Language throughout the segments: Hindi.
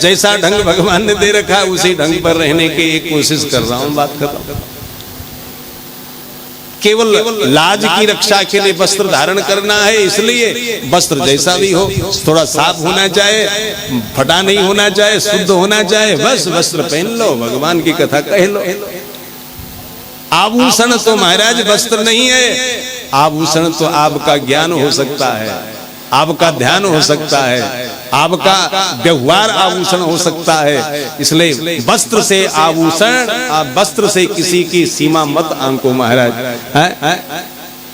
जैसा ढंग भगवान ने दे रखा है उसी ढंग पर रहने की एक कोशिश कर रहा हूं, बात कर रहा हूं। केवल लाज की रक्षा के लिए वस्त्र धारण करना है, इसलिए वस्त्र जैसा भी हो थोड़ा साफ होना चाहिए, फटा नहीं होना चाहिए, शुद्ध होना चाहिए, बस वस्त्र पहन लो, भगवान की कथा कह लो। आभूषण तो महाराज वस्त्र नहीं है, आभूषण तो आपका ज्ञान हो सकता है, आपका ध्यान हो सकता है, आपका व्यवहार आभूषण हो सकता है। इसलिए वस्त्र से आभूषण, वस्त्र से किसी की सीमा मत आंको महाराज।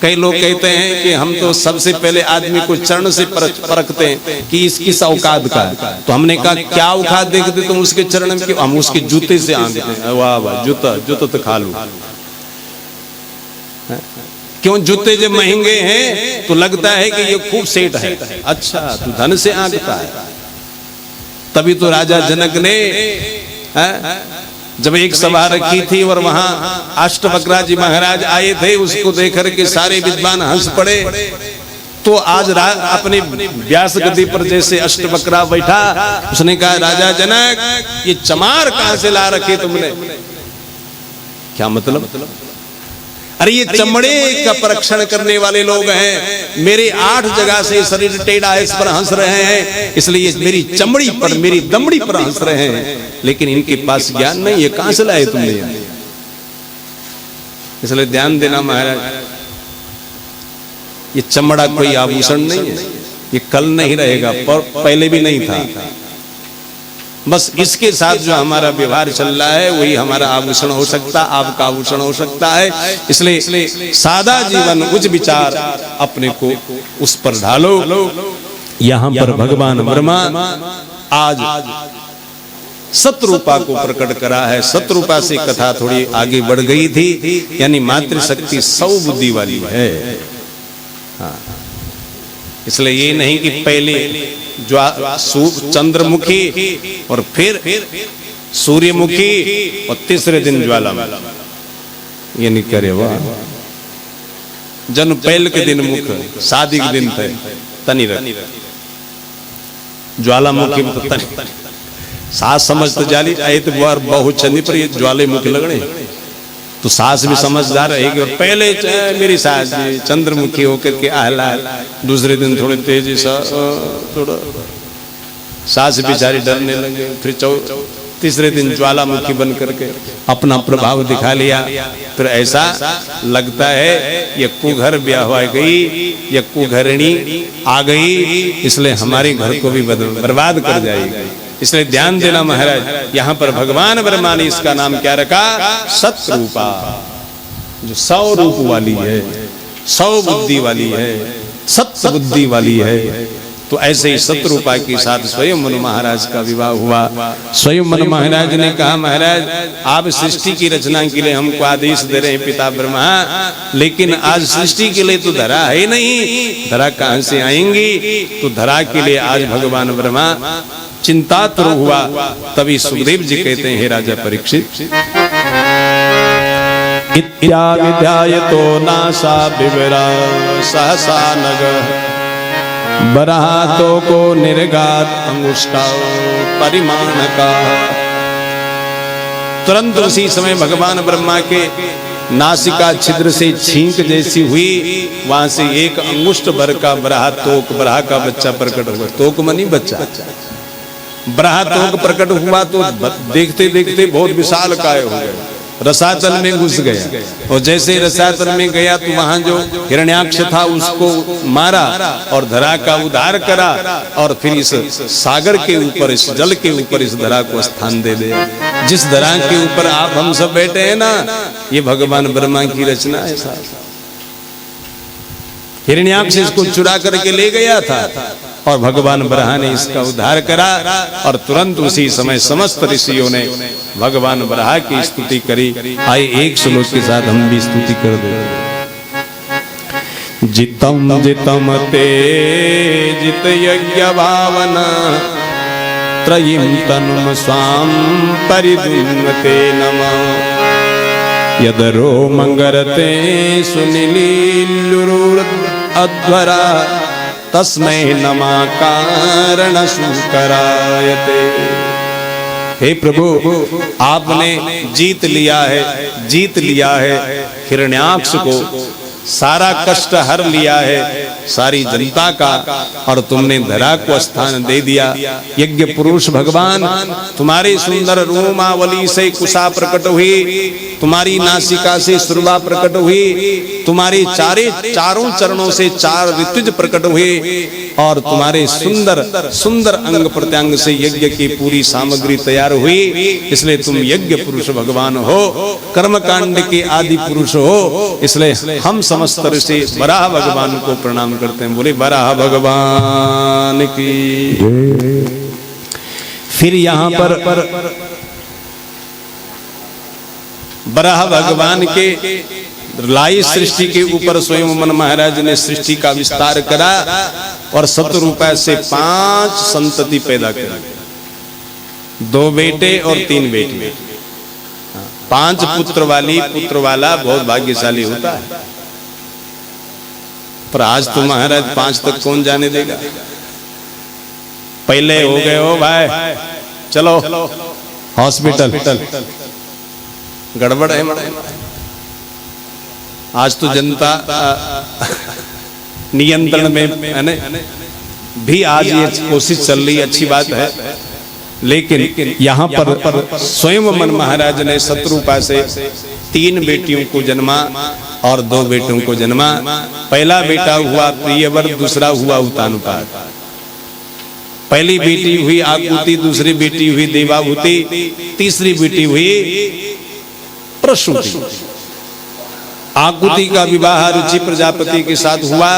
कई लोग कहते हैं कि हम तो सबसे पहले आदमी को चरण से परखते हैं कि इसकी औकात का है। तो हमने कहा क्या औकात देखते तुम उसके चरण में? हम उसके जूते से आंकते हैं। वाह वाह, जूता जूता तो खा लूं। क्यों? जूते जब महंगे हैं तो लगता है कि ये खूब सेठ है। अच्छा, तू धन से आंकता है। तभी तो राजा जनक ने जब एक सभा रखी थी और वहां अष्टवक्रा जी महाराज आए थे, उसको देखकर के सारे विद्वान हंस पड़े। तो आज अपने व्यास गद्दी पर जैसे अष्टवक्रा बैठा, उसने कहा राजा जनक ये चमार कहां से ला रखे तुमने? क्या मतलब? अरे ये चमड़े का परीक्षण करने वाले लोग हैं, मेरे 8 जगह से शरीर टेढ़ा है, इस पर हंस रहे हैं, इसलिए मेरी चमड़ी पर, मेरी दमड़ी पर हंस रहे हैं, लेकिन इनके पास ज्ञान नहीं, ये कहां से लाए तुमने? इसलिए ध्यान देना महाराज, ये चमड़ा कोई आभूषण नहीं है, ये कल नहीं रहेगा, पहले भी नहीं था। बस इसके साथ जो हमारा व्यवहार चल रहा है वही हमारा आभूषण हो सकता, आपका आभूषण हो सकता है। इसलिए सादा जीवन, उच्च विचार अपने को उस पर ढालो। यहाँ पर भगवान ब्रह्मा आज सतरूपा को प्रकट करा है। सतरूपा से कथा थोड़ी आगे बढ़ गई थी, यानी मातृशक्ति 100 बुद्धि वाली है। हाँ, इसलिए ये नहीं कि पहले चंद्रमुखी और फिर सूर्यमुखी और तीसरे दिन ज्वाला, ये नहीं करे। वाह, जन्म पहले के दिन मुख, शादी के दिन थे तनी रख, ज्वालामुखी में तो तनी सास समझ तो जाली आए तो बहुत चंदी पर ये ज्वालामुखी लगने, तो सास भी समझदार रहेगी। और पहले मेरी सास जी चंद्रमुखी होकर के आहला, दूसरे दिन थोड़े तेजी सा थोड़ा सास बेचारी डरने लगे, फिर तीसरे दिन ज्वालामुखी बन करके अपना प्रभाव दिखा लिया। फिर ऐसा लगता है यक्कू घर ब्याह गई, यक्कू घरणी आ गई, इसलिए हमारे घर को भी बर्बाद कर जाएगी। इसलिए ध्यान देना महाराज, यहाँ पर भगवान ब्रह्मा ने इसका नाम क्या रखा? सतरूपा, जो 100 रूप वाली है, 100 बुद्धि वाली है, सत्य बुद्धि वाली है। तो ऐसे ही सतरूपा के साथ स्वयं मनु महाराज का विवाह हुआ। स्वयं मनु महाराज ने कहा महाराज आप सृष्टि की रचना के लिए हमको आदेश दे रहे हैं पिता ब्रह्मा, लेकिन आज सृष्टि के लिए तो धरा है नहीं, धरा कहां से आएंगी? तो धरा के लिए आज भगवान ब्रह्मा चिंतातुर हुआ। तभी सुखदेव जी कहते हैं, हे राजा परीक्षित, इत्याविध्यायतो नासा विवरा सहसा नग बरातो को निर्गात अंगुष्ठा परिमाण का। तुरंत उसी समय भगवान ब्रह्मा के नासिका छिद्र से छींक जैसी हुई, वहां से एक अंगुष्ठ भर का बराह तोक, बराह का बच्चा प्रकट हुआ। तोक मनी बच्चा, बराह तोक प्रकट हुआ तो देखते देखते बहुत विशाल काय हो गया, रसातल में घुस गया। और जैसे रसातल में गया तो वहां जो हिरण्याक्ष था उसको मारा और धरा का उद्धार करा, और फिर इस सागर के ऊपर, इस जल के ऊपर इस धरा को स्थान दे दिया। जिस धरा के ऊपर आप हम सब बैठे हैं ना, ये भगवान ब्रह्मा की रचना है साहब। हिरण्याक्ष इसको चुरा करके ले गया था और भगवान ब्रह्मा ने इसका उद्धार करा, और तुरंत उसी समय समस्त ऋषियों ने भगवान ब्रह्मा की स्तुति करी। आइए एक श्लोक के साथ हम भी स्तुति कर दे। जितम जितम ते जित यज्ञ भावना त्रयीं तनुम स्वाम परिदुन्नते नमः। यदरो मंगरते सुनीलीलुरुर अध्वरा तस्मै नमा कारण सुकरायते। हे प्रभु आपने जीत लिया है हिरण्याक्ष को, सारा कष्ट हर लिया है सारी जनता का, और तुमने धरा को स्थान दे दिया। यज्ञ पुरुष भगवान तुम्हारी सुंदर रोमावली से कुशा प्रकट हुई, तुम्हारी नासिका से सुरभा प्रकट हुई, तुम्हारी चारों चरणों से 4 ऋतुज प्रकट हुए, और तुम्हारे सुंदर सुंदर अंग प्रत्यंग से यज्ञ की पूरी सामग्री तैयार हुई। इसलिए तुम यज्ञ पुरुष भगवान हो, कर्मकांड के आदि पुरुष हो। इसलिए हम समस्त तरह से वराह भगवान को प्रणाम करते हैं। बोले वराह भगवान की। फिर यहाँ पर वराह भगवान के लाई सृष्टि के ऊपर स्वयं मन महाराज ने सृष्टि का विस्तार करा, और 7 रुपए से 5 संतति पैदा करी, 2 बेटे और 3 बेटी। 5 पुत्र वाला बहुत भाग्यशाली होता है, पर आज तो महाराज 5 तक कौन जाने देगा। पहले हो गए हो भाई, चलो हॉस्पिटल, गड़बड़ है। आज तो जनता नियंत्रण में है ना, भी आज ये कोशिश चल रही, अच्छी बात है। लेकिन यहाँ पर स्वयं मन महाराज ने शत्रुपा से 3 बेटियों को जन्मा और 2 बेटों को जन्मा। पहला बेटा हुआ प्रियवर, दूसरा हुआ उतानुपात। पहली बेटी हुई आकुति, दूसरी बेटी हुई देवाहुति, तीसरी बेटी हुई प्रसूति। आकुति का विवाह रुचि प्रजापति के साथ हुआ,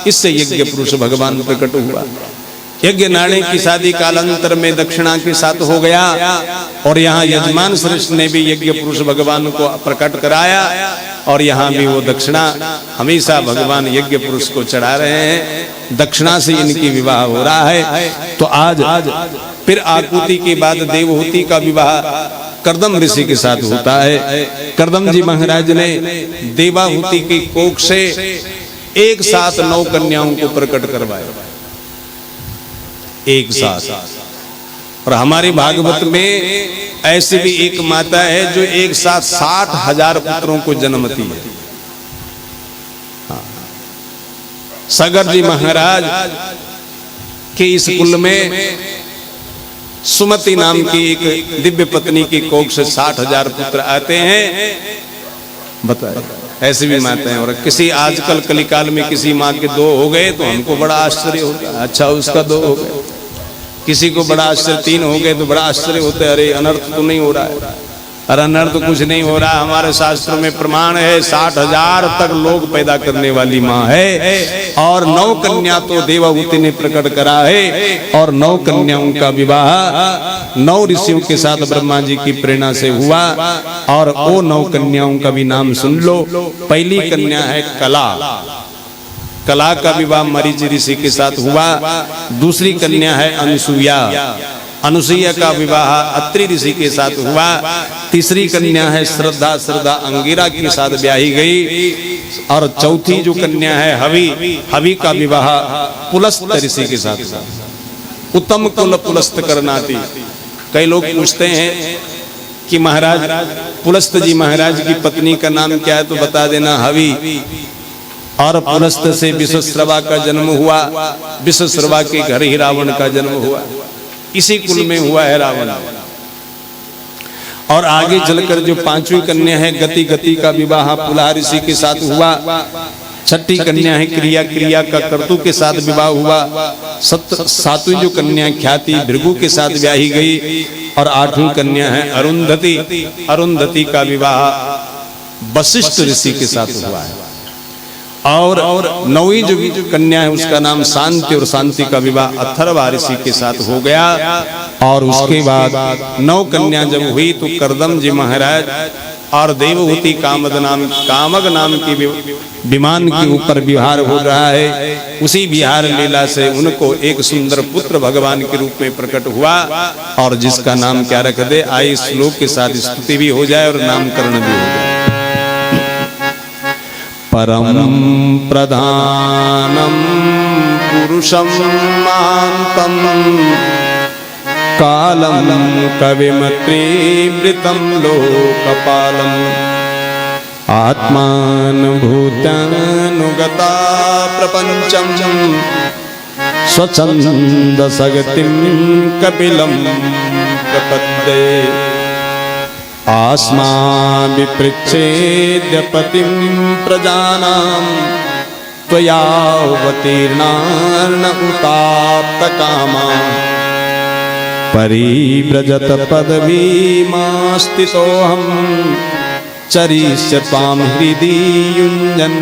इससे यज्ञ पुरुष भगवान प्रकट हुआ। यज्ञ नाणे की शादी कालांतर में दक्षिणा के साथ हो गया, और यहाँ यजमान श्रेष्ठ ने भी यज्ञ पुरुष भगवान को प्रकट कराया, और यहाँ भी वो दक्षिणा हमेशा भगवान यज्ञ पुरुष को चढ़ा रहे हैं। दक्षिणा से इनकी विवाह हो रहा है। तो आज फिर आकुति के बाद देवहूति का विवाह कर्दम ऋषि के साथ होता है। कर्दम जी महाराज ने देवाहुति की कोख से एक साथ 9 कन्याओं को प्रकट करवाया, एक साथ। और हमारे भागवत में ऐसी भी एक माता है जो एक साथ 60,000 पुत्रों को जन्मती है। सगर जी महाराज के इस कुल में सुमति नाम की एक दिव्य पत्नी की कोख से 60,000 पुत्र आते हैं। बताए ऐसी भी माता हैं। और किसी आजकल कलिकाल में किसी माँ के 2 हो गए तो हमको बड़ा आश्चर्य होता है, अच्छा उसका 2 हो गए। किसी को बड़ा आश्चर्य 3 हो गए तो बड़ा आश्चर्य होता है, अरे अनर्थ तो नहीं हो रहा है। अरे अनर्थ तो कुछ नहीं हो रहा। हमारे शास्त्रों में प्रमाण है 60,000 तक लोग पैदा करने वाली माँ है। और 9 कन्या तो देवाहुति ने प्रकट करा है, और 9 कन्याओं का विवाह 9 ऋषियों के साथ ब्रह्मा जी की प्रेरणा से हुआ। और वो 9 कन्याओं का भी नाम सुन लो। पहली कन्या है कला, कला का विवाह मरीच ऋषि के साथ हुआ। दूसरी कन्या है अनुसुईया, अनुसुईया का विवाह अत्रि ऋषि के साथ हुआ। तीसरी कन्या है श्रद्धा, श्रद्धा अंगिरा के साथ ब्याही गई। और चौथी जो कन्या है हवि, हवि का विवाह पुलस्त ऋषि के साथ हुआ। उत्तम कुल पुलस्त करनाती। कई लोग पूछते हैं कि महाराज पुलस्त जी महाराज की पत्नी का नाम क्या है, तो बता देना हवि। और पुलस्त से विश्वश्रवा का जन्म हुआ, विश्वश्रवा के घर ही रावण का जन्म हुआ। इसी कुल में हुआ है रावण। और आगे चलकर जो 5वीं कन्या है गति, गति का विवाह पुलह ऋषि के साथ हुआ। 6ठी कन्या है क्रिया, क्रिया का कर्तु के साथ विवाह हुआ। 7वीं जो कन्या ख्याति भृगु के साथ ब्याही गई। और 8वीं कन्या है अरुंधति, अरुंधति का विवाह वशिष्ठ ऋषि के साथ हुआ है। और 9वीं जो कन्या है उसका नाम शांति, और शांति का विवाह अथर्वा ऋषि के साथ हो गया। और उसके बाद 9 कन्या जब हुई तो कर्दम जी महाराज और देवहूति कामग नाम की विमान के ऊपर विहार हो रहा है। उसी विहार लीला से उनको एक सुंदर पुत्र भगवान के रूप में प्रकट हुआ, और जिसका नाम क्या रख दे। आइए श्लोक के साथ स्तुति भी हो जाए और नामकरण भी हो जाए। परम प्रधानम पुरुषम महांतम कालम कविमत्रीवृतं लोकपालम आत्मानुभूत्यानुगता प्रपंचम स्वच्छन्दसगतिं कपिलं प्रपद्ये आस्माभिपृच्छेद्यपतिं प्रजानां त्वयावतीर्णार्न उताप्तकामा परिव्रजत पदवीमास्थितोऽहं चरिष्य त्वां हृदि युञ्जन्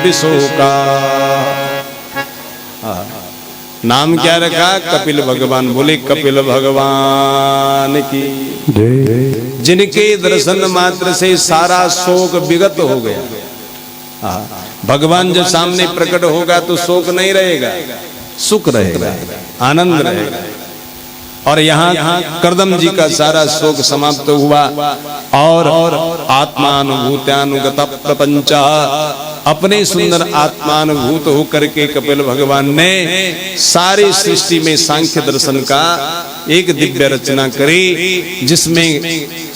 विशोका। नाम क्या रखा? कपिल भगवान। बोले कपिल भगवान की। जिनके दर्शन मात्र से सारा शोक विगत हो गया। भगवान जब सामने प्रकट होगा तो शोक नहीं रहेगा, सुख रहेगा, आनंद रहेगा। और यहाँ कर्दम जी का सारा शोक समाप्त हुआ और आत्मानुभूत्यानुगत प्रपंच, अपने सुंदर आत्मानुभूत होकर के कपिल भगवान ने सारी सृष्टि में सांख्य दर्शन का एक दिव्य रचना करी, जिसमें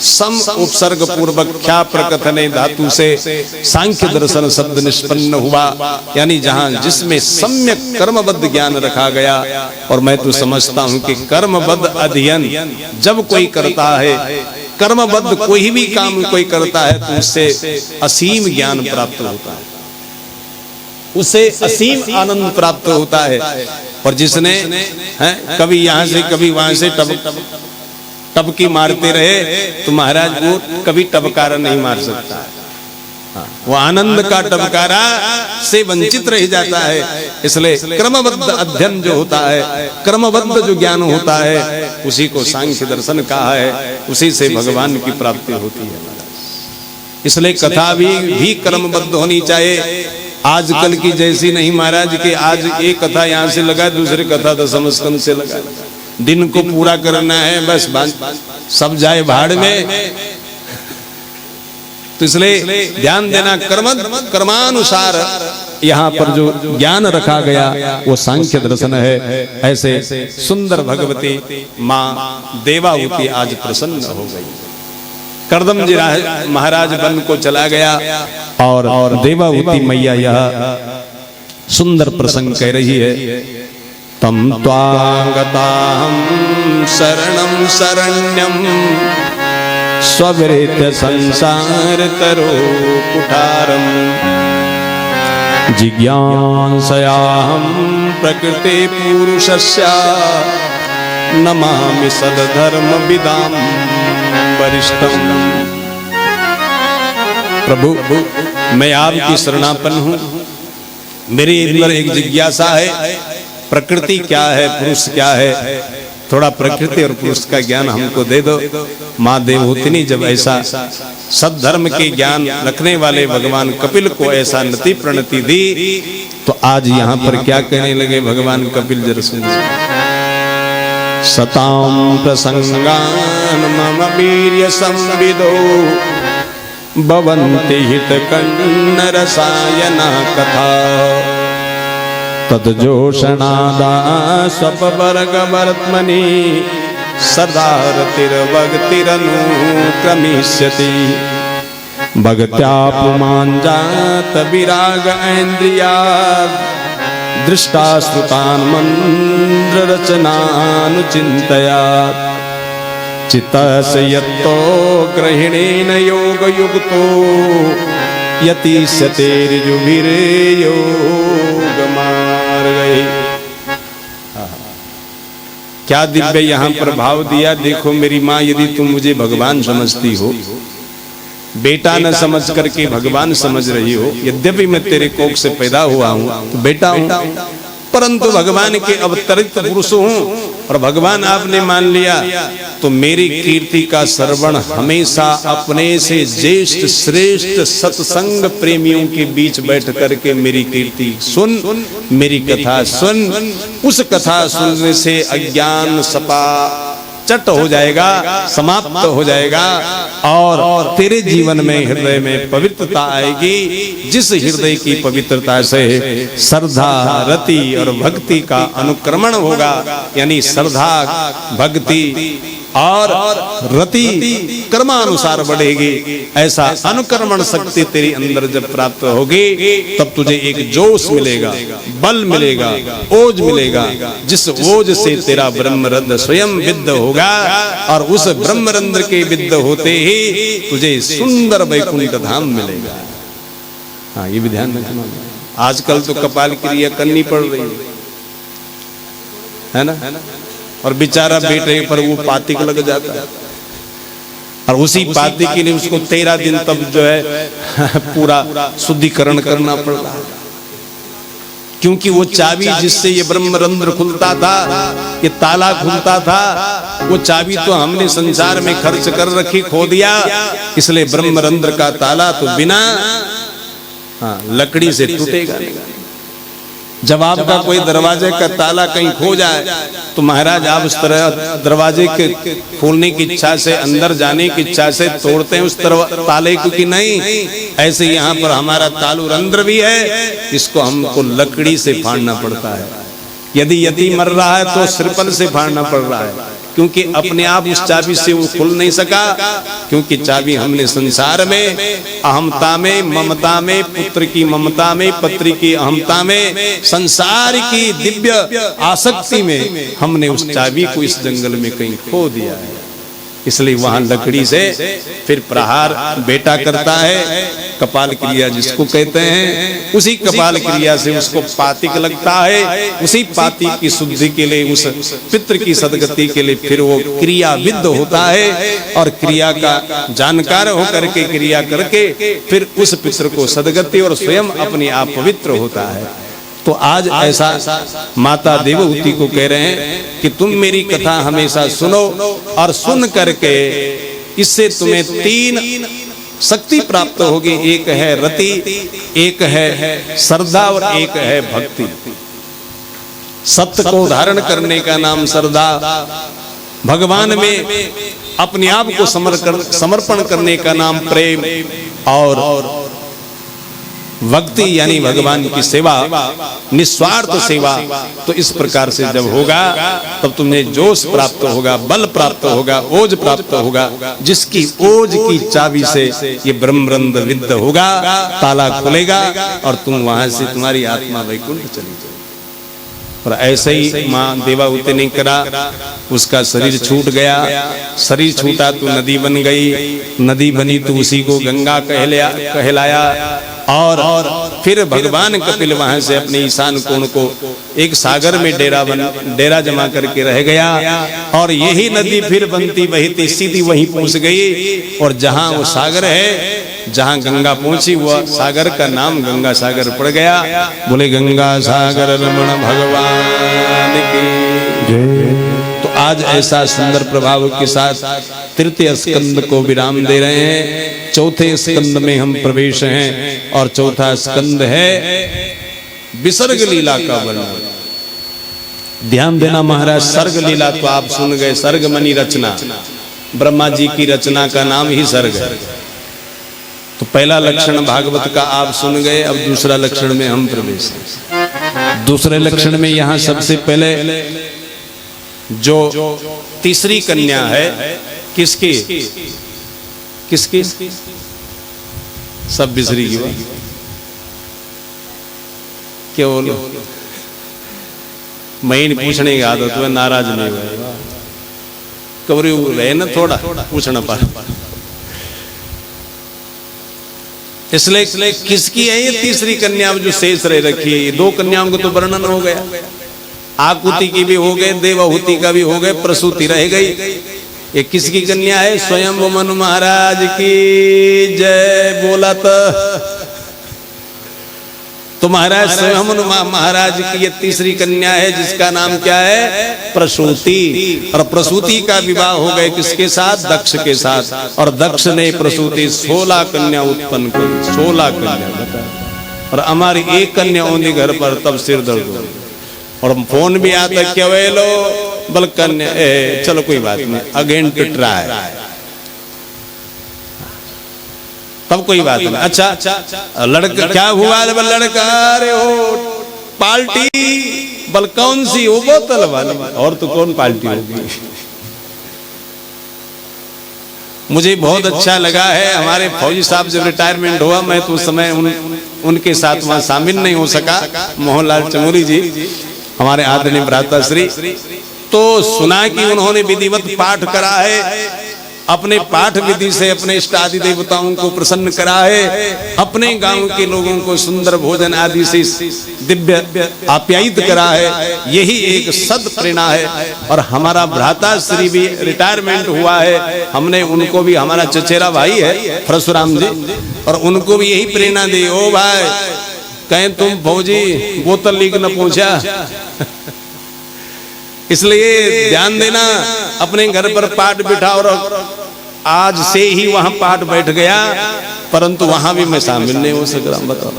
सम उपसर्ग पूर्वक ख्या प्रकथने धातु से सांख्य दर्शन शब्द निष्पन्न हुआ। यानी जहां जिसमें सम्यक कर्मबद्ध ज्ञान रखा गया। और मैं तो समझता हूं कि कर्मबद्ध अध्ययन जब कोई करता है, कर्मबद्ध कोई भी काम कोई करता है, तो उससे असीम ज्ञान प्राप्त होता है, उसे असीम आनंद प्राप्त होता है। और जिसने कभी यहाँ से कभी वहां से टपकी मारते रहे तो महाराज वो कभी टपकारा नहीं मार सकता है। वो आनंद का टपकारा से वंचित रह जाता है। इसलिए क्रमबद्ध अध्ययन जो होता है, क्रमबद्ध जो ज्ञान होता है, उसी को सांख्य दर्शन कहा है, उसी से भगवान की प्राप्ति होती है। इसलिए कथा भी क्रमबद्ध होनी चाहिए। आजकल की जैसी नहीं महाराज कि आज एक कथा यहाँ से लगा, दूसरी कथा दशम स्कंद से लगा। दिन को पूरा करना है, बस सब जाए भाड़ में। तो इसलिए ध्यान देना, कर्मानुसार यहाँ पर जो ज्ञान रखा गया वो सांख्य दर्शन है। ऐसे सुंदर भगवती माँ देवाहुति आज प्रसन्न हो गई। कर्दम जी महाराज वन को चला गया और देवाहुति मैया यह सुंदर प्रसंग कह रही है। तम त्वागताहं शरणं शरण्यं स्ववृत्य संसार तरो कुठारम जिज्ञासयाहं प्रकृते पुरुषस्य नमामि सदधर्म विदाम वरिष्ठम। प्रभु मैं आपकी शरणापन्न हूँ। मेरे अंदर एक जिज्ञासा है, प्रकृति क्या है, पुरुष क्या है। थोड़ा प्रकृति और पुरुष का ज्ञान हमको दे दो। माँ देवहूति ने जब ऐसा सद्धर्म के ज्ञान रखने वाले भगवान कपिल को ऐसा नति प्रणति दी, तो आज यहाँ पर क्या कहने लगे भगवान कपिल? जरा सुनिए। सतां प्रसंगान मम वीर्य संविदो भवन्ति हितकन्न रसायना कथा तद्जोषणादा स्वपवर्गवर्त्मनि सदा रतिर्भक्तिरनुक्रमिष्यति भक्त्या पुमाञ्जात विराग ऐन्द्रियात् दृष्टा श्रुतान् मन्त्ररचनानुचिन्तयात् चित्तस्य यत्तो ग्रहिणेन योगयुक्तो यतिष्यते ऋजुभिर्योगमार्गैः। क्या दिव्य यहाँ पर भाव दिया। देखो मेरी माँ, यदि तुम मुझे भगवान समझती हो, बेटा न समझ करके भगवान समझ रही हो, यद्यपि मैं तेरे कोख से पैदा हुआ हूँ, तो बेटा हूँ, परंतु भगवान के अवतरित पुरुष हूँ और भगवान आपने मान लिया, तो मेरी कीर्ति का श्रवण हमेशा अपने से ज्येष्ठ श्रेष्ठ सत्संग प्रेमियों के बीच बैठ करके मेरी कीर्ति सुन, मेरी कथा सुन। उस कथा सुनने से अज्ञान सपा चट हो जाएगा, समाप्त हो जाएगा और तेरे जीवन में हृदय में पवित्रता आएगी, जिस हृदय की पवित्रता से श्रद्धा, रति और भक्ति का अनुक्रमण होगा। यानी श्रद्धा, भक्ति और रति कर्मानुसार बढ़ेगी। ऐसा अनुकर्मण शक्ति तेरी अंदर जब प्राप्त होगी तब तुझे एक जोश मिलेगा, बल मिलेगा, ओज मिलेगा, जिस ओज से तेरा ब्रह्मरंध्र स्वयं विद्ध होगा और उस ब्रह्मरंध्र के विद्ध होते ही तुझे सुंदर वैकुंठ धाम मिलेगा। हाँ, ये भी ध्यान रखना। आजकल तो कपाल क्रिया करनी पड़ रही है ना, और बेचारा बेटे पर वो पातिक लग जाता है और उसी पातिक के लिए उसको 13 दिन तब जो है पूरा शुद्धिकरण करना पड़ रहा है, क्योंकि वो चाबी जिससे ये ब्रह्मरंध्र खुलता था, ये ताला खुलता था, वो चाबी तो हमने संसार में खर्च कर रखी, खो दिया। इसलिए ब्रह्मरंध्र का ताला तो बिना लकड़ी से टूटेगा। जब आपका कोई दरवाजे का ताला कहीं खो जाए तो महाराज आप उस तरह दरवाजे के खोलने की इच्छा से, अंदर जाने की इच्छा से तोड़ते हैं उस ताले को कि नहीं? ऐसे यहाँ पर हमारा तालु रंध्र भी है, इसको हमको लकड़ी से फाड़ना पड़ता है। यदि यदि मर रहा है तो सिरपल से फाड़ना पड़ रहा है, क्योंकि अपने आप उस चाबी से वो खुल नहीं सका, क्योंकि चाबी हमने संसार में अहमता में, ममता में, पुत्र की ममता में, पत्री की अहमता में, संसार की दिव्य आसक्ति में हमने उस चाबी को इस जंगल में कहीं खो दिया है। इसलिए वहां लकड़ी से फिर प्रहार बेटा करता है, कपाल क्रिया जिसको कहते हैं, उसी कपाल क्रिया से उसको पातिक लगता है। उसी पातिक की शुद्धि के लिए, उस पितृ की सदगति के लिए फिर वो क्रियाविद्ध होता है और क्रिया का जानकार होकर के क्रिया करके फिर उस पितृ को सदगति और स्वयं अपने आप पवित्र होता है। तो आज ऐसा माता देवहूति को कह रहे हैं कि तुम मेरी कथा हमेशा सुनो और सुन करके इससे तुम्हें 3 शक्ति प्राप्त होगी। एक है रति, एक है श्रद्धा और एक है भक्ति। सत्य को धारण करने का नाम श्रद्धा, भगवान में अपने आप को समर्पण करने का नाम प्रेम और भक्ति यानी भगवान की सेवा, निस्वार्थ सेवा। तो इस प्रकार से जब होगा तब तुम्हें जोश प्राप्त होगा, बल प्राप्त होगा, ओज प्राप्त होगा, जिसकी ओज की चाबी से ये ब्रह्मरंध्र विद्ध होगा, ताला खुलेगा और तुम वहां से तुम्हारी आत्मा वैकुंठ चली जाएगी। और ऐसे ही माँ देवहूति ने करा, उसका शरीर छूट गया, शरीर छूटा तो नदी बन गई, नदी बनी तो उसी को गंगा कहलाया और फिर भगवान कपिल वहां से अपने ईशान कोण को एक सागर में डेरा जमा करके रह गया और यही नदी फिर बनती बहती सीधी वहीं पहुंच गई। और जहां वो सागर है, जहां गंगा पहुंची, वह सागर का नाम गंगा सागर पड़ गया। बोले गंगा सागर रमण भगवान की जय। तो आज ऐसा सुंदर प्रभाव के साथ तृतीय स्कंद को विराम दे रहे हैं। चौथे स्कंद में हम प्रवेश हैं और चौथा स्कंद है विसर्ग लीला का वर्णन। ध्यान देना महाराज, सर्ग लीला तो आप सुन गए, सर्ग मनी रचना, ब्रह्मा जी की रचना का नाम ही सर्ग है। तो पहला लक्षण भागवत का आप सुन गए, अब दूसरा लक्षण में हम प्रवेश हैं। दूसरे लक्षण में यहाँ सबसे पहले जो तीसरी कन्या है, किसकी किसकी सब बिसरी की बात क्या बोलो, मैं पूछने की आदत है, नाराज नहीं हुआ कबरी रहे ना, थोड़ा पूछना पड़ा। इसलिए किसकी है ये तीसरी कन्या जो शेष रह रखी है? ये 2 कन्याओं को तो वर्णन हो गया, आकुति की भी हो गए, देवहूति का भी हो गए, प्रसूति रह गई। ये किसकी कन्या है? स्वयं मनु महाराज की जय। बोला तो महाराज स्वयं मनु महाराज की ये तीसरी कन्या है, जिसका नाम क्या है? प्रसूति। और प्रसूति का विवाह हो गए किसके साथ? दक्ष के साथ। और दक्ष ने प्रसूति 16 कन्या उत्पन्न की, 16 कन्या। और हमारी एक कन्या होने घर पर तब सिर दर्द हो और फोन भी आता, क्या वे लो बल कन्या चलो कोई बात नहीं, अगेन टू ट्राई, तब कोई बात नहीं। अच्छा लड़का क्या हुआ? बल लड़का, अरे हो पार्टी, बल कौन सी? वो बोतल वाली। और तो कौन पार्टी होगी? मुझे बहुत अच्छा लगा है, हमारे फौजी साहब जब रिटायरमेंट हुआ, मैं तो उस समय उनके साथ वहां शामिल नहीं हो सका, मोहनलाल चमोली जी हमारे आदरणीय भ्राताश्री, तो सुना कि उन्होंने विधिवत पाठ करा है, अपने पाठ विधि से अपने इष्ट आदि देवताओं को प्रसन्न करा है, अपने गांव के लोगों को सुंदर भोजन आदि से दिव्य आप्यायित करा है। यही एक सद प्रेरणा है। और हमारा भ्राता श्री भी रिटायरमेंट हुआ है, हमने उनको भी, हमारा चचेरा भाई है परशुराम जी, और उनको भी यही प्रेरणा दी, ओ भाई कहें तुम फौजी बोतल लीक न पहुंचा। इसलिए ध्यान देना, अपने घर पर पाठ बिठाओ। और आज से ही वहां पाठ बैठ गया, परंतु वहां भी मैं शामिल नहीं हो सक रहा। बताओ,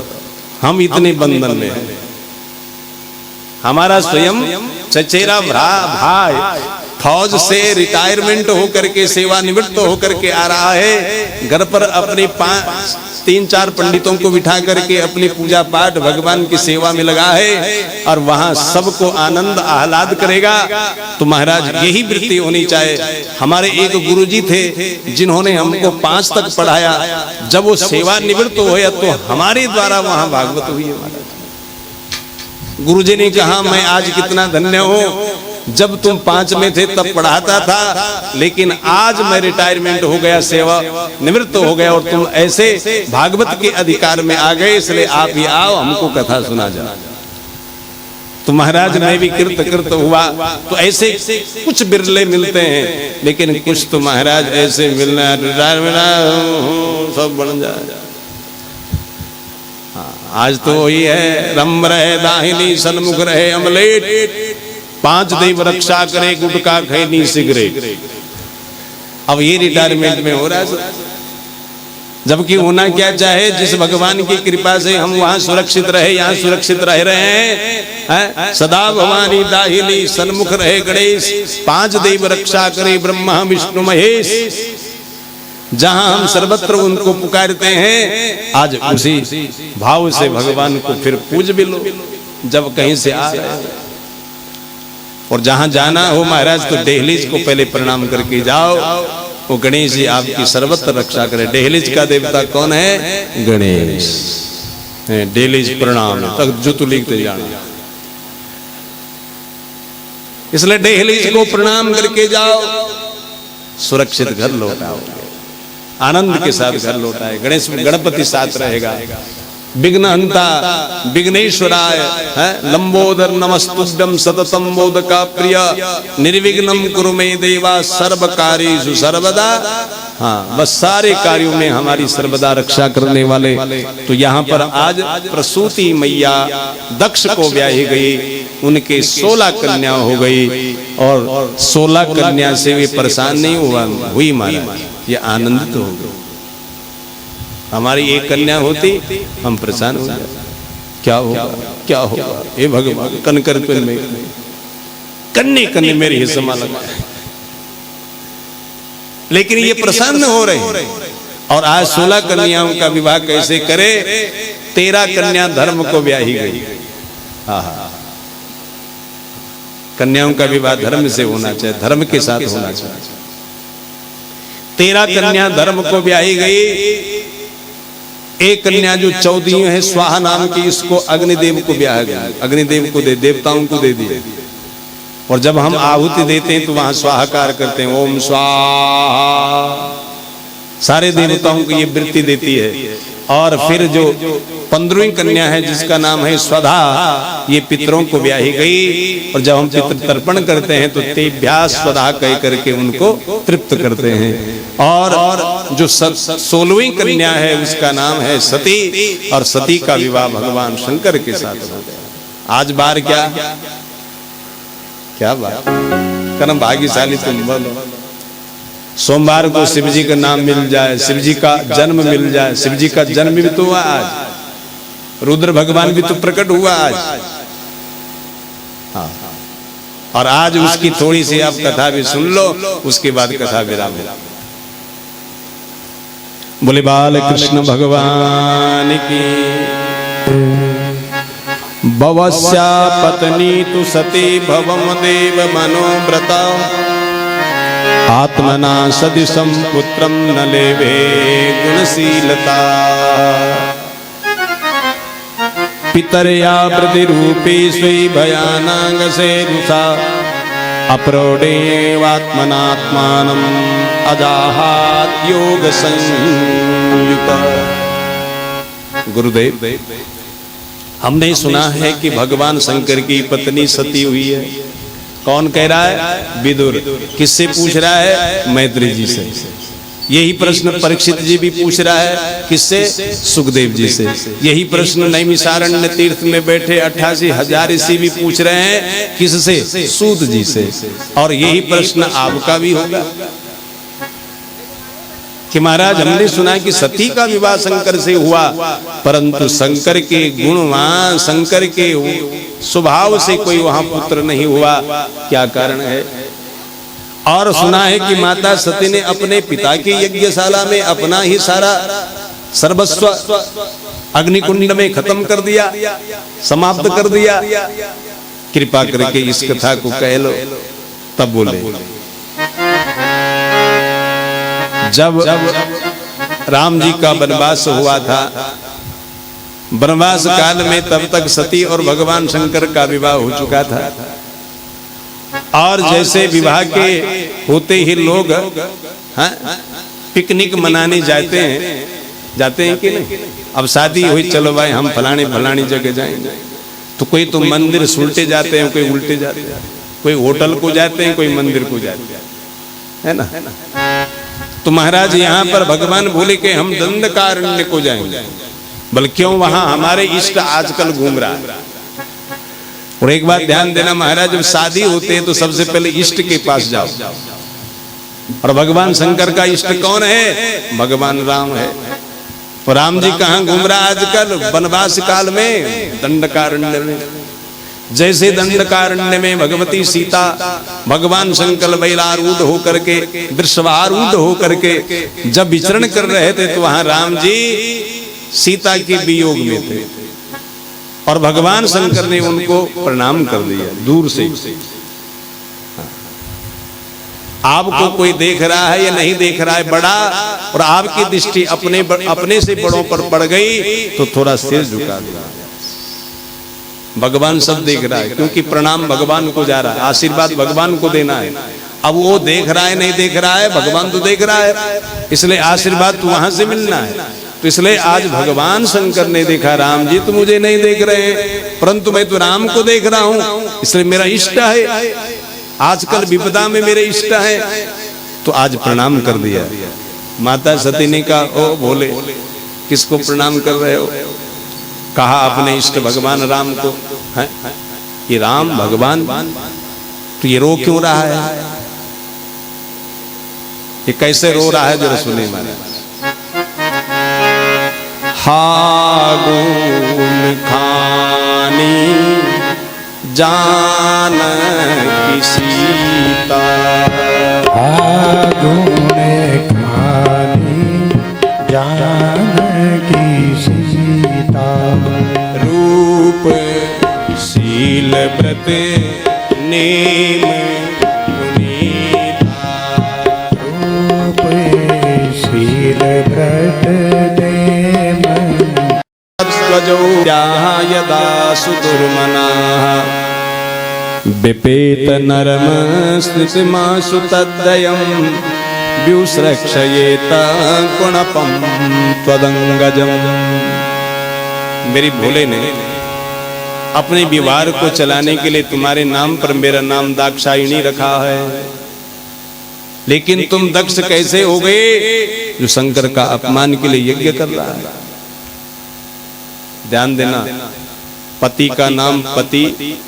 हम इतने बंधन में हैं। हमारा स्वयं चचेरा भाई फौज से रिटायरमेंट होकर के, सेवानिवृत्त होकर के आ रहा है, घर पर अपने 3-4 पंडितों को बिठा करके अपनी पूजा पाठ भगवान की सेवा में लगा है, और वहां सबको आनंद आह्लाद करेगा। तो महाराज यही वृत्ति होनी चाहिए। हमारे एक गुरुजी थे जिन्होंने हमको 5 तक पढ़ाया, जब वो सेवानिवृत्त हुए तो हमारे द्वारा वहां भागवत हुई है। गुरुजी ने कहा, मैं आज कितना धन्य हूं, जब तुम 5 में थे तब पढ़ाता था, लेकिन आज मैं रिटायरमेंट हो गया, सेवा निवृत्त हो गया, और तुम ऐसे भागवत के अधिकार में आ गए, इसलिए आप ही आओ, हमको कथा सुना जाए। तो महाराज मैं भी कृत हुआ। तो ऐसे कुछ बिरले मिलते हैं, लेकिन कुछ तो महाराज ऐसे मिलना, रिटायरमेंट सब बन जाए। आज तो वही है, रम रहे दाहिनी सन्मुख रहे अमलेट, 5 देव रक्षा करे गुटका खैनी सिगरेट। अब ये रिटायरमेंट में हो रहा है, जबकि होना क्या चाहे, जिस भगवान की कृपा से हम वहां सुरक्षित रहे, यहाँ सुरक्षित रह रहे हैं। सदा भवानी दाहिनी सन्मुख रहे गणेश, 5 देव रक्षा करे ब्रह्मा विष्णु महेश। जहां हम सर्वत्र उनको पुकारते हैं, आज उसी भाव से भगवान को फिर पूज भी लो जब कहीं से आ रहे हैं। और जहां जाना हो महाराज, तो डेहलीज को पहले प्रणाम करके जाओ, वो गणेश जी आपकी सर्वत्र रक्षा करे। डेहलीज का देवता कौन है? गणेश। डेहलीज प्रणाम तक जो तू लिखते जाना, इसलिए डेहलीज को प्रणाम करके जाओ, सुरक्षित घर लौटाओगे, आनंद के साथ घर लौटाए। गणेश गणपति साथ रहेगा। विघ्नहंता विघ्नेश्वराय लंबोदर नमस्तुभ्यं सततम मोदका प्रिय, निर्विघ्नं कुरु मे देवा सर्वकार्येषु सर्वदा। हाँ, बस सारे कार्यों में हमारी सर्वदा रक्षा करने वाले। तो यहाँ पर आज प्रसूति मैया दक्ष को ब्याही गई, उनके 16 कन्या हो गई, और 16 कन्या से वे परेशान नहीं हुई महाराज, ये आनंदित हो गए। हमारी एक कन्या होती हम परेशान हो जाते, क्या होगा क्या होगा, हे भगवान कनकर पे में कन्ने कन्ने मेरी हिस्सा लगा। लेकिन ये प्रसन्न हो रहे, और आज 16 कन्याओं का विवाह कैसे करे? 13 कन्या धर्म को ब्याही गई। कन्याओं का विवाह धर्म से होना चाहिए, धर्म के साथ होना चाहिए। 13 कन्या धर्म को ब्याही गई। एक कन्या जो 14वीं है स्वाहा नाम की, इसको अग्निदेव को ब्याह गया, अग्निदेव को दे, देवताओं को दे दिए। और जब हम आहुति देते हैं तो वहां स्वाहाकार करते हैं, ओम स्वाहा, सारे देवताओं को ये वृत्ति देती है। और फिर जो 15वीं कन्या है जिसका नाम है स्वधा, ये पितरों को ब्याही गई। और जब हम पितृ तर्पण करते हैं तो तेभ्या स्वधा कह करके उनको तृप्त करते हैं। और जो 16वीं कन्या है उसका नाम है सती, और सती का विवाह भगवान शंकर के साथ हो गया। आज बार क्या बात, कर्म भाग्यशाली तुम बोलो। सोमवार को शिव जी का नाम मिल जाए, शिव जी का जन्म मिल जाए। शिव जी का जन्म भी तो हुआ आज, रुद्र भगवान भी तो प्रकट हुआ आज। हाँ, और आज उसकी थोड़ी सी आप कथा भी सुन लो, उसके बाद कथा विराम हो। बोले बाल कृष्ण भगवान की। भवस्या पत्नी तु सती भवम देव मनोव्रता, आत्मना सदृशं पुत्रं न लेवे गुणशीलता। पितरया प्रतिरूपे स्वे भयानांगसे रुषा, अप्रौढेवात्मनात्मानम् अजाहात योग संयुत। गुरुदेव, हमने सुना है कि भगवान शंकर की पत्नी सती हुई है। कौन कह रहा है? विदुर। किससे पूछ रहा है? मैत्री जी से। यही प्रश्न परीक्षित जी भी पूछ रहा है। किससे? सुखदेव जी से। यही प्रश्न नैमिषारण्य तीर्थ में बैठे 88,000 ऋषि भी पूछ रहे हैं। किससे? सूत जी से। और यही प्रश्न आपका भी होगा कि महाराज हमने सुना कि सती का विवाह शंकर से हुआ, परंतु शंकर के गुणवान, शंकर के स्वभाव से कोई वहां पुत्र नहीं हुआ, क्या कारण है? और सुना है कि माता सती ने अपने पिता की यज्ञशाला में अपना ही सारा सर्वस्व अग्निकुंड में खत्म कर दिया, समाप्त कर दिया। कृपा करके इस कथा को कह लो। तब बोले, जब राम जी का वनवास हुआ था, वनवास काल में तब तक सती और भगवान शंकर का विवाह हो चुका था। और जैसे विवाह के होते ही लोग पिकनिक मनाने जाते हैं कि नहीं? अब शादी हुई, चलो भाई हम फलानी जगह जाएंगे। तो कोई तो मंदिर उल्टे जाते हैं, कोई उल्टे जाते हैं, कोई होटल को जाते हैं, कोई मंदिर को जाते हैं, है ना? तो महाराज यहाँ पर भगवान बोले कि हम दंडकारण्य को जाएंगे। बल्कि क्यों? वहां हमारे इष्ट आजकल घूम रहा है। और एक बात ध्यान देना महाराज, जब शादी होते है तो सबसे पहले इष्ट के पास जाओ। और भगवान शंकर का इष्ट कौन है? भगवान राम है। और राम जी कहाँ घूम रहा आजकल? वनवास काल में दंडकारण्य में। जैसे दंडकारण्य में भगवती सीता भगवान शंकर बैलारूढ़ होकर के, वृषभारूढ़ होकर के जब विचरण कर रहे थे, तो वहां राम जी सीता के वियोग में थे। और भगवान शंकर ने उनको प्रणाम कर दिया दूर से। आपको कोई देख रहा है या नहीं देख रहा है बड़ा, और आपकी दृष्टि अपने से बड़ों पर पड़ गई, तो थोड़ा सिर झुका दिया। भगवान सब देख रहा है, क्योंकि प्रणाम भगवान को जा रहा है, आशीर्वाद भगवान को देना है। अब वो देख रहा है नहीं देख रहा है, भगवान तो देख रहा है, इसलिए आशीर्वाद तो वहां से मिलना है। तो इसलिए आज भगवान शंकर ने देखा, राम जी तो मुझे नहीं देख रहे हैं, परंतु मैं तो राम को देख रहा हूं, इसलिए मेरा इष्ट है, आजकल विपदा में मेरे इष्ट है। तो आज प्रणाम कर दिया। माता सती ने कहा, ओ भोले, किसको प्रणाम कर रहे हो? कहा अपने इष्ट भगवान राम को। है ये राम भगवान, तो ये रो क्यों रहा है? ये कैसे रो रहा है जरा सुने मारे। हागुन खानी जानकी सीता, हागुन खानी जानकी सीता, रूप शील व्रत नेम पुनीता, रूप शील व्रत नेम स्वजो यदा सुदुर्मनाः, विपेत नरम स्थितिमासु तद्दयम्, व्युश्रक्षयेत कुणपम त्वदंगजम। मेरी भोले ने अपने विवाह को चलाने के लिए तुम्हारे नाम पर मेरा नाम दाक्षायणी रखा है, लेकिन तुम दक्ष कैसे हो गए जो शंकर का अपमान के लिए यज्ञ कर रहा है? ध्यान देना, पति का नाम पति,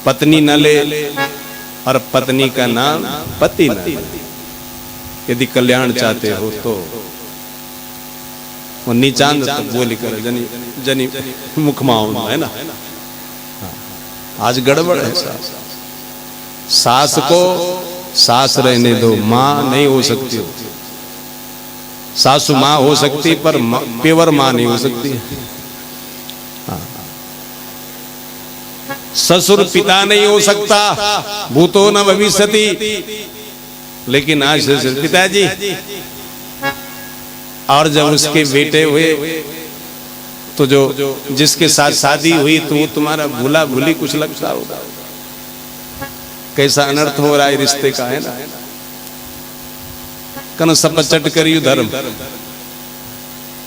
पत्नी न ले, और पत्नी का नाम पति न ले। यदि कल्याण चाहते हो तो वो नीचांद तक बोली कर जनी जनी मुखमाओ, है ना? आज गड़बड़ है साहब। सास को सास रहने दो, मां नहीं हो सकती हो। सासू मां हो सकती पर पेवर मां नहीं हो सकती। हाँ। ससुर पिता नहीं हो सकता, भूतो न भविष्यति, लेकिन आज ससुर पिताजी। और जब उसके बेटे हुए तो जो जिसके साथ शादी हुई तो वो तुम्हारा भूला भूली कुछ लगता होगा। कैसा अनर्थ हो रहा है रिश्ते का, है ना। कन सब चट करियो धर्म,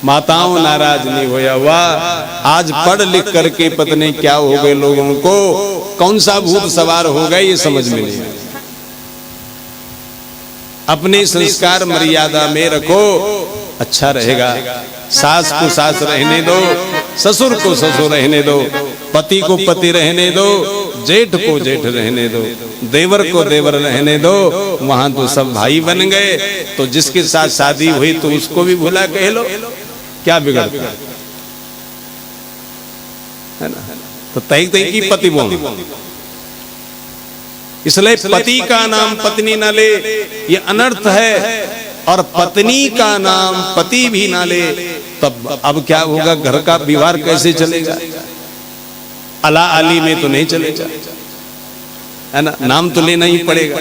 माताओं नाराज नहीं होया। वाह, आज पढ़ लिख करके पत्नी क्या हो गए, लोगों को कौन सा भूत सवार हो गए ये समझ में नहीं। अपने संस्कार मर्यादा में रखो, अच्छा रहेगा। सास को सास रहने दो, ससुर को ससुर रहने दो, पति को पति रहने दो, जेठ को जेठ रहने दो, देवर को देवर रहने दो। वहां तो सब भाई बन गए। तो जिसके साथ शादी हुई तो उसको भी भूला कह लो, क्या बिगड़ता है ना। तो तय तय की पति बोल, इसलिए पति का नाम पत्नी न ले, ये अनर्थ है। और पत्नी का नाम पति भी ना ले, तब अब क्या होगा, घर का व्यवहार कैसे चलेगा। अला अली में तो नहीं चलेगा, है ना, नाम तो लेना ही पड़ेगा।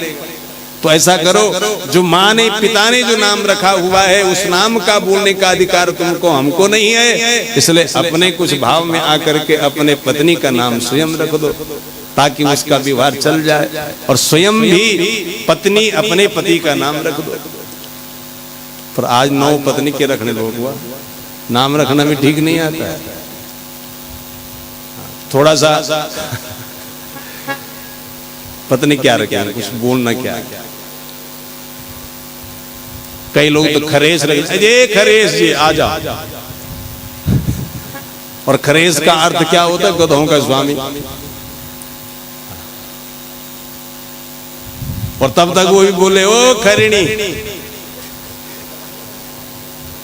तो ऐसा करो, जो माँ ने पिता ने जो नाम रखा हुआ है उस नाम का बोलने का अधिकार तुमको हमको नहीं है। इसलिए अपने कुछ भाव में आकर के अपने पत्नी का नाम स्वयं रख दो, ताकि उसका व्यवहार चल जाए। और स्वयं भी पत्नी अपने पति का नाम रख दो। पर आज 9 पत्नी के रखने लोग हुआ, नाम रखना भी ठीक नहीं आता है। थोड़ा सा पत्नी क्या रखे, कुछ बोलना क्या। कई लोग तो खरेस रहे, अजय खरेस जी आ जाओ। और खरेस का अर्थ क्या होता है, गधों का स्वामी। और तब तक वो भी बोले ओ खरिणी।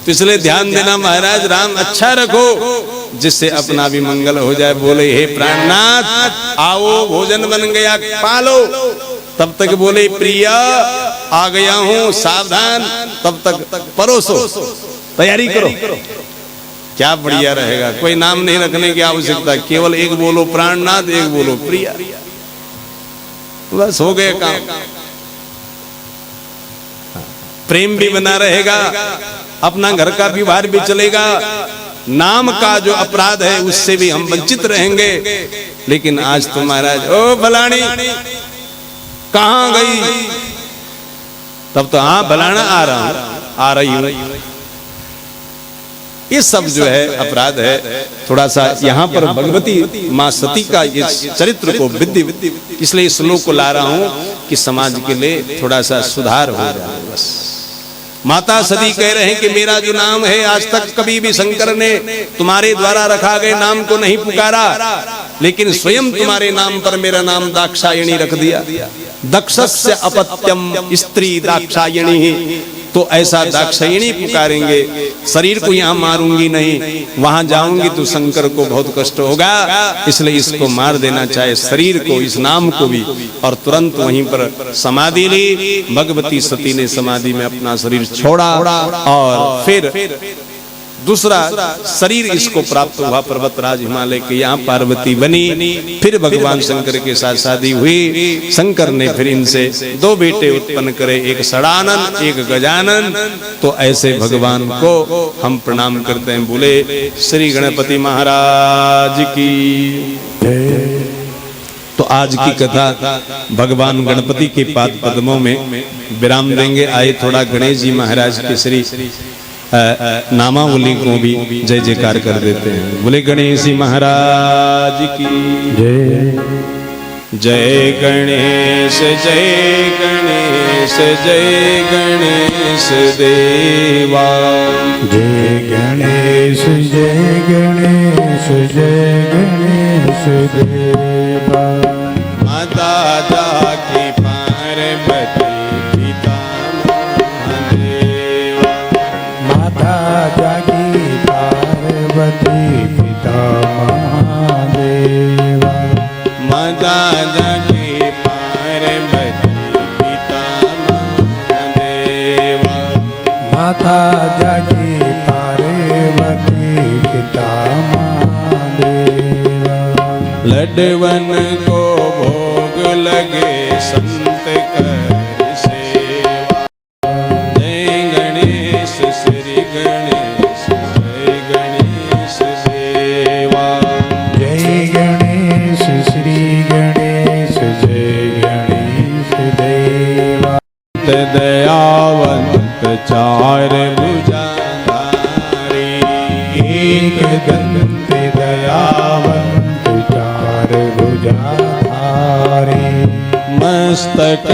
तो इसलिए ध्यान देना महाराज, राम अच्छा रखो जिससे अपना भी मंगल हो जाए। बोले हे प्राणनाथ आओ, भोजन बन गया पालो। तब तक बोले प्रिया आ गया हूं, सावधान। तब तक परोसो, तैयारी करो। क्या बढ़िया रहेगा। कोई नाम नहीं रखने की आवश्यकता, केवल एक बोलो प्राणनाथ, एक बोलो प्रिया, बस हो गया काम। प्रेम भी बना रहेगा, अपना घर का व्यवहार भी चलेगा। नाम का जो अपराध है उससे भी हम वंचित रहेंगे। लेकिन आज तो महाराज ओ भलानी कहां गई, तब तो हाँ भलाना आ रहा हूं, आ रही हूं। ये सब जो है अपराध है। थोड़ा सा यहाँ पर भगवती माँ सती का ये चरित्र को विधि, इसलिए इस श्लोक को ला रहा हूं कि समाज के लिए थोड़ा सा सुधार हो जाए। बस माता सती कह रहे हैं कि मेरा जो नाम है आज तक कभी भी शंकर ने तुम्हारे द्वारा रखा गए नाम को नहीं पुकारा, लेकिन स्वयं तुम्हारे नाम पर मेरा नाम दाक्षायणी रख दिया। दक्षस्य अपत्यम स्त्री दाक्षायणी। तो ऐसा दाक्षायणी पुकारेंगे। शरीर को यहाँ मारूंगी नहीं, वहां जाऊंगी तो शंकर को बहुत कष्ट होगा, इसलिए इसको मार देना चाहे, शरीर को, इस नाम को भी। और तुरंत वहीं पर समाधि ली। भगवती सती ने समाधि में अपना शरीर छोड़ा और फिर दूसरा शरीर इसको प्राप्त हुआ पर्वतराज हिमालय के। यहाँ पार्वती बनी, फिर भगवान शंकर के साथ शादी हुई। शंकर ने फिर इनसे 2 बेटे उत्पन्न करे, एक षडानन, एक गजानन। तो ऐसे भगवान को हम प्रणाम करते हैं। बोले श्री गणपति महाराज की। तो आज की कथा भगवान गणपति के पाद पद्मों में विराम देंगे। आए थोड़ा गणेश जी महाराज के श्री नामावली को भी जय जयकार कर देते हैं। बोले गणेश महाराज की जय। जय गणेश जय गणेश जय गणेश देवा। जय गणेश जय गणेश जय गणेश देवा। माता जाकी पार्वती पिता महादेवा। माता जागी पार्वती पिता महादेवा। माता जाकी पार्वती माता जागी पार्वती पिता महादेवा। लड्डवन को भोग लगे संत कर सेवा। जय गणेश श्री गणेश जय गणेश देवा। जय गणेश श्री गणेश जय गणेश देवा। दयावंत चार भुजाधारी। एक दंत दयावंत चार भुजाधारी। मस्तक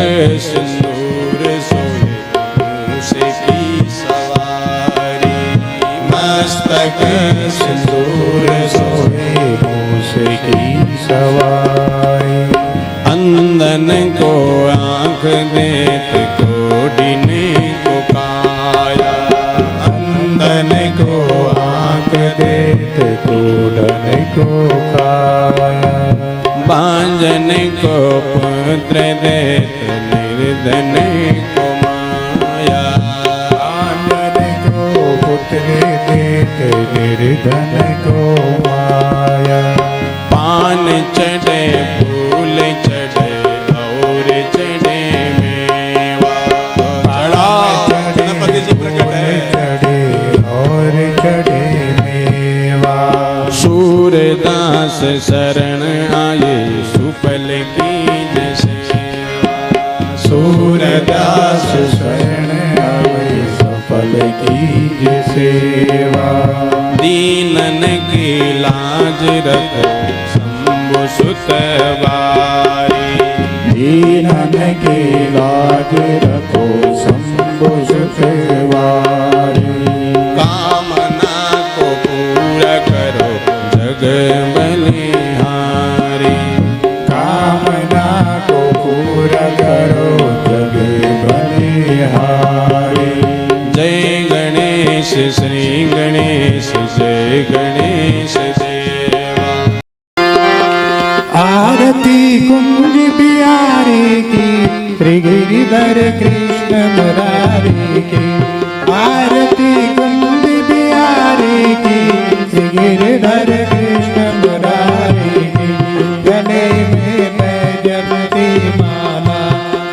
सिंदूर सोए मूस की सवारी। मस्तक सिंदूर सोए मूस की सवारी। अंधन को आँख देत कोडिने को काया। अंधन को आँख देत कोडन को काया। बांझन को पुत्र देत निर्धन को माया। बांझन को पुत्र देत निर्धन को माया। पान चढ़े फूल चढ़े और चढ़े मेवा। गणपति जी प्रकट है। चढ़े और चढ़े मेवा। सूरदास शरण आए सुपल की जैसे। सूरदास शरण आए सफल की सेवा। दीनन की लाज रख शंभु सुत बारी। दीनन की लाज रखो शंभु सुत बारी। कामना को पूरा करो जग बलिहारी। कामना को पूरा करो जग बलिहारी। जय गणेश श्री गणेश जय गणेश देवा। आरती कुंज बिहारी की श्री गिरिधर कृष्ण मुरारी की। आरती कुंज बिहारी की श्री गिरिधर कृष्ण मुरारी की। गले में जपती माला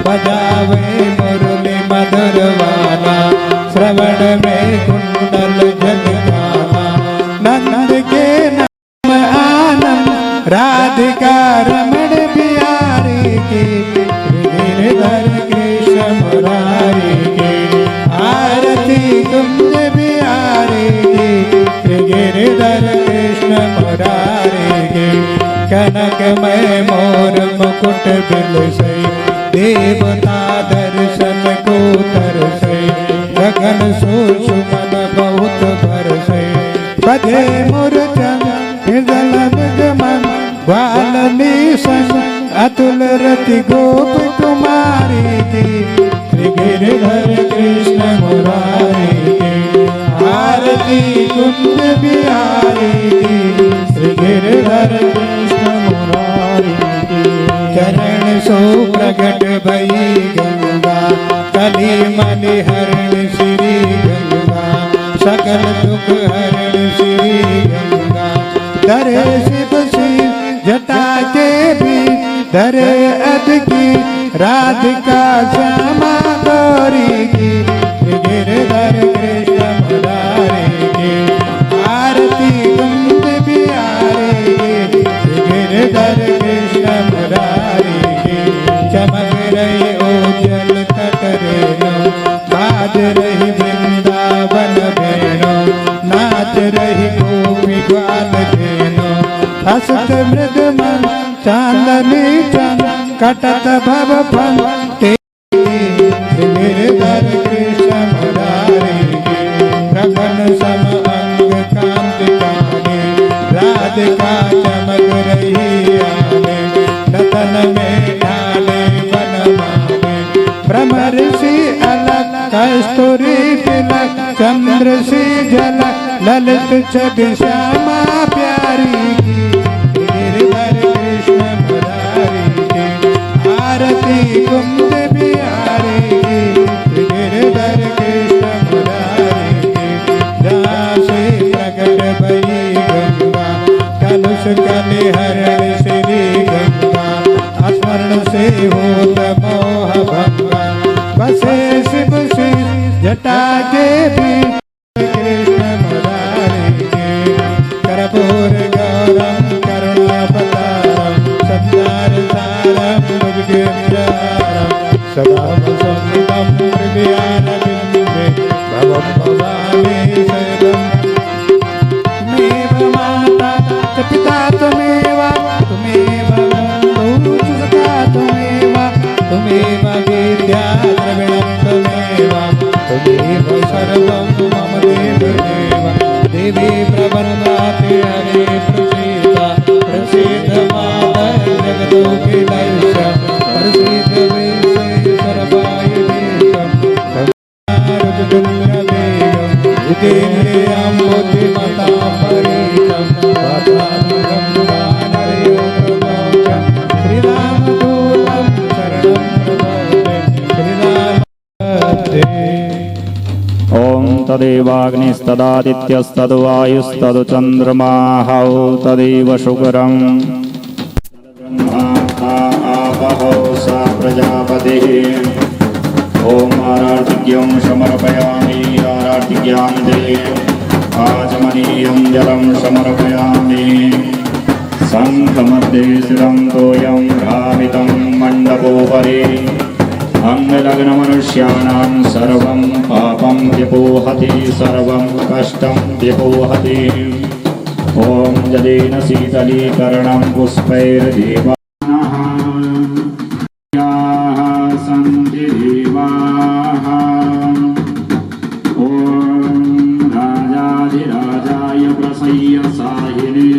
बजावे मुरली मधुर वाला। श्रवण में कुंडल झलकाना नंद के नाम आनंद। राधिका रमण बिहारी की गिरिधर कृष्ण मुरारी की। आरती कुंज बिहारी की गिरिधर कृष्ण मुरारी की। कनकमय मोर मुकुट बिलसे देवता दर्शन को तरसे। गगन सुषुमन बहुत बरसे बजे मूर्छन हृदय गमन। वाल्मी संग अतुल रति गोप कुमारी की श्री गिरिधर कृष्ण मुरारी की। आरती कुंज बिहारी की श्री गिरिधर कृष्ण मुरारी की। चरण सो प्रगट भई गंगा कली मणि हरण श्री गंगा। सकल दुख हरण श्री गंगा। धरे शिव शिव जटा के भी धरे अध की। राधिका श्यामा गौरी की गिरिधर कृष्ण मुरारी की। आरती कुंज बिहारी की गिरिधर कृष्ण मुरारी की। चमक रही ओजल तट रेणु बाज रही वृंदावन वेणु। नाच रही गोपी ग्वाल धेनु। हसत मृद मन चांदनी चंद कटत भव फल। गिरिधर कृष्ण मुरारी की। गगन सम अंग कांति काने। राधिका चमक रही आने। नतन में ढाले बनमाने। भ्रमर सी अलग कस्तूरी तिलक। चंद्र सी झलक ललित छवि श्यामा प्यारी की गिरिधर कृष्ण मुरारी की। आरती कुंज बिहारी की गिरिधर कृष्ण मुरारी विष कलिहरण श्री गंगा स्मरण से होत मोह भंगा बसे शिव से जटा के बीच कृष्ण मुरारी के कर्पूर गौरम करुणावतारम संसार सारम भुजगेन्द्रहारम सदा वसंतम हृदयारविंदे भवं भवानी शरणं त्वमेव माता च पिता त्वमेव बन्धुः च सखा त्वमेव विद्या द्रविणं त्वमेव सर्वं मम देवदेव देवी प्रवरदाते हरे प्रसीद माता जगदोखिलस्य प्रसीद वेशे सर्वाय देशं रुद्रदेवं जितेन्द्रियं बुद्धिमतां परीतं वातानुगं वानरयोगमोक्षं श्रीरामदूतं शरणं प्रपद्ये श्रीरामदे ॐ तदेवाग्निस्तदादित्यस्तद् वायुस्तद् चन्द्रमाहौ तदेव शुक्रम् आपहो सा प्रजापतिः ॐ आरार्तिक्यं समर्पयामि आरार्तिक्यां दे आचमनीयं जलं समर्पयामि शङ्खमध्ये स्थितं तोयं भ्रामितं मण्डपोपरि अंगलग्नमनुष्याणां सर्वं पापं व्यपोहति सर्वं कष्टं व्यपोहति ॐ जलेन शीतलीकरणं पुष्पैर्देवाः याः सन्ति देवाः ॐ राजाधिराजाय प्रसय्य साहिने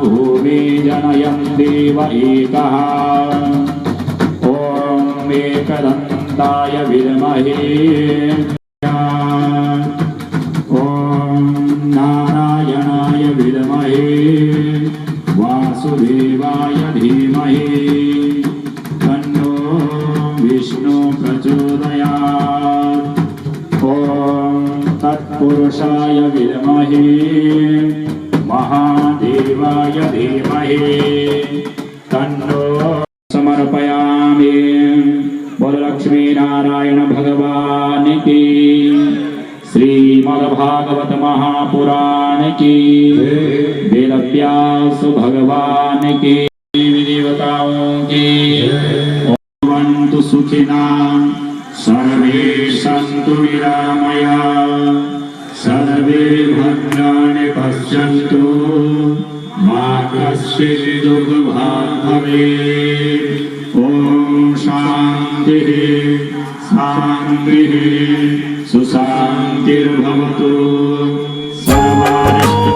भूमे जनयं देव एकः एकदन्ताय विद्महे ॐ नारायणाय विद्महे वासुदेवाय धीमहि तन्नो विष्णु प्रचोदयात् ॐ तत्पुरुषाय विद्महे महादेवाय धीमहि तन्नो समर्पयामि। बोल लक्ष्मी नारायण भगवान की श्रीमद्भागवत महापुराण की वेदव्यास भगवान की देवताओं की भवन्तु सुखिनः सर्वे सन्तु निरामयाः सर्वे भद्राणि पश्यन्तु मा कश्चित् दुःखभाग् भवेत्। ॐ शान्तिः शान्तिः सुशान्तिर्भवतु सर्वारिष्ट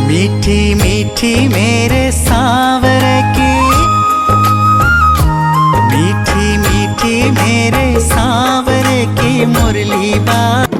मीठी मीठी मेरे सांवर की मीठी मीठी मेरे सांवर की मुरली बात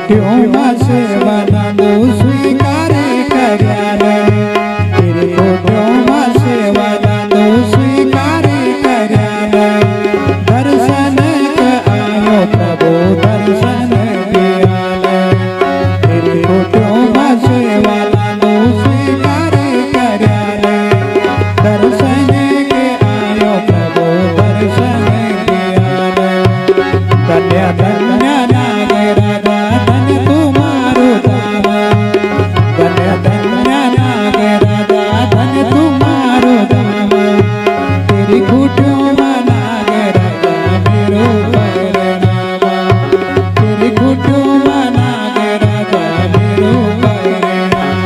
कुट्यों सेवा नंदो स्वीकारे कर्याले तेरे कुट्यों सेवा नंदो स्वीकारे कर्याले दर्शन के आयो प्रभु दर्शन दियाले तेरे कुट्यों सेवा नंदो स्वीकारे कर्याले दर्शन के आयो प्रभु दर्शन दियाले धन्य धन्य नाग राजा धन तुम्हारो धाम धन्य धन्य नाग राजा धन तुम्हारो धाम तेरी कुटियों में नाग राजा मेरो परिणाम तेरी कुटियों में नाग राजा मेरो परिणाम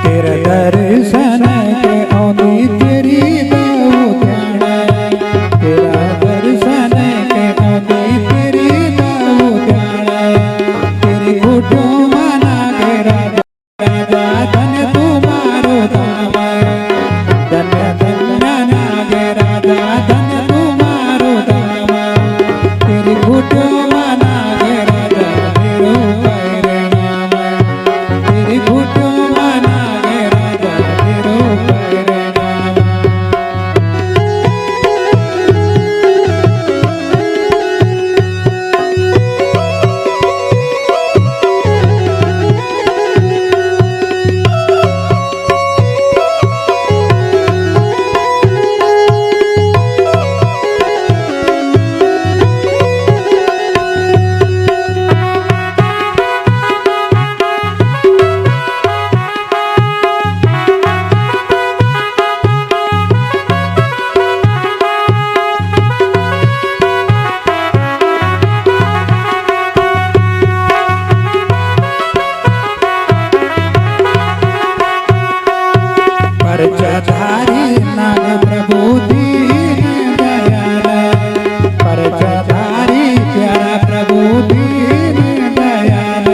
तेरे दर्शन के औनी तेरी दऊ ध्यान तेरा दर्शन के औनी तेरी दऊ ध्यान तेरी कुटियों में नाग राजा धन तुम्हारो धाम धन्य धन्य नाग राजा धन तुम्हारो धाम तेरी कुटियों में नाग राजा मेरो परिणाम तेरी कुटियों में नाग राजा मेरो परिणाम परचधारी नाग प्रभु दीन दयाल परचधारी प्यारा प्रभु दीन दयाल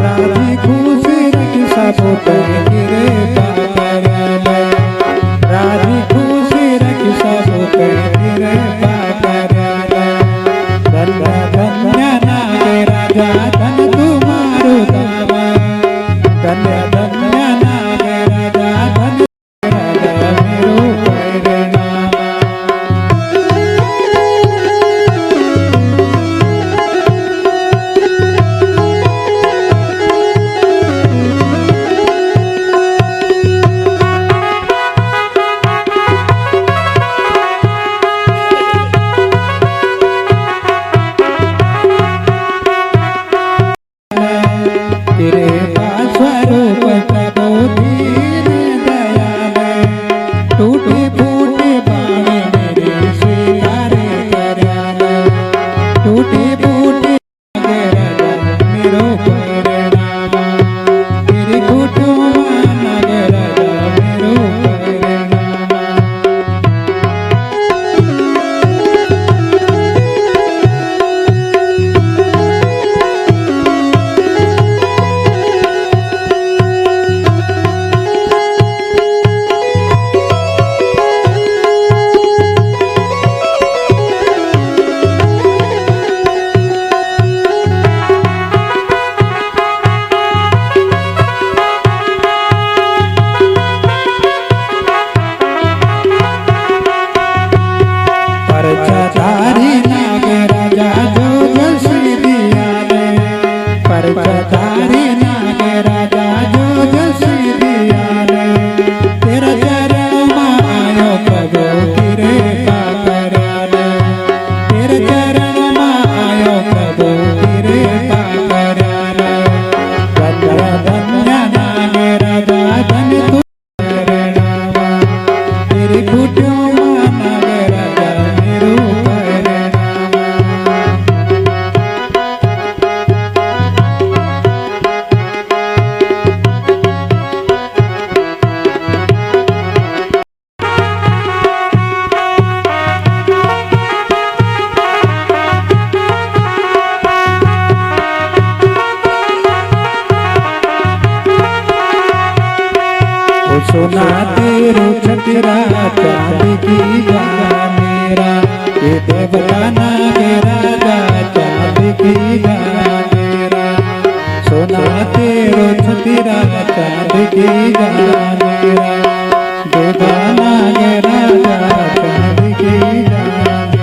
राजी खुशी रखी सबूत गिरे पाकराल राजी खुशी रखी सबूत गिरे पाकराल धन्य धन्य नाग राजा धन तुम्हारो धाम धन्य धन्य नाग राजा धन राजा मेरो परिणाम तेरे स्वरूप प्रभु दीन दयाल टूटे फूटे बाणे मेरे स्वीकारे कर्याल टूटे फूटे राजा मेरो परिणाम तेरी कुटियों में नाग राजा मेरो परिणाम परचधारी नाग राजा जो जसी दियाले परचधारी नाग राजा जो जसी दियाले तेरा चरण में आयो प्रभु तेरे पाकराले तेरे चरण में आयो प्रभु तेरे पाकराले धन्य धन्य नाग राजा धन तुम्हारो नाम तेरी कुटियों में नाग राजा मेरो परिणाम सोना तेरो छतरा चांदी की जान मेरा ये देवता नागे राजा चांदी की जान मेरा सोना तेरो छतरा चांदी की जान मेरा देवता नागे राजा चांदी की जान मेरा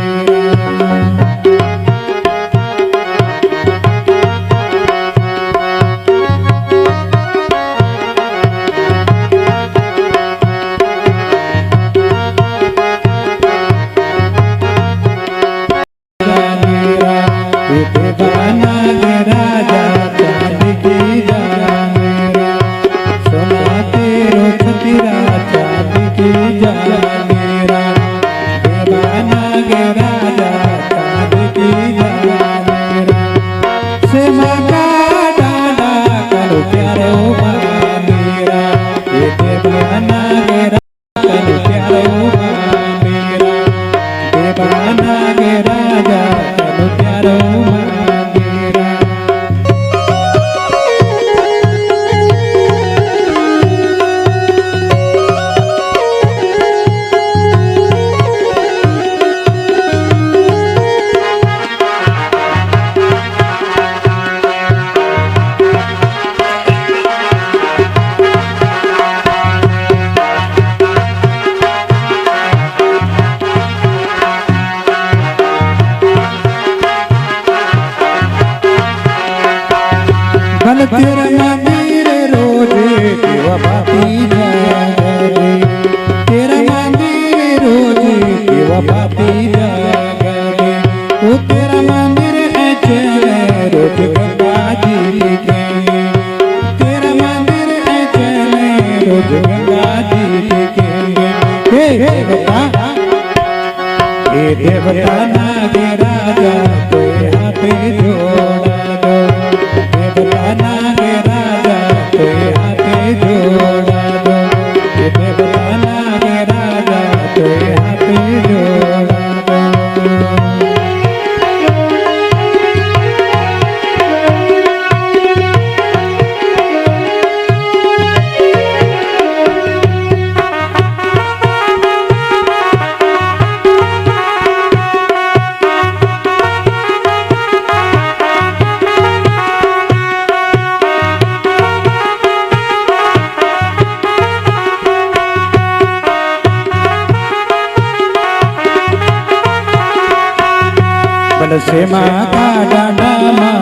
तेरा मंदिर रोजे देवा पापी जागरे तेरा मंदिर रोजे देवा पापी जागरे ओ तेरा मंदिर ऐसे रोज गंगा जी के तेरा मंदिर ऐसे रोज गंगा जी के हे देवता नागे राजा तेरे हाथे जोड़ा दो देवता नागे राजा तेरे हाथे जोड़ा दो देवता नागे राजा तेरे हाथे जोड़ा दो से माता डांडा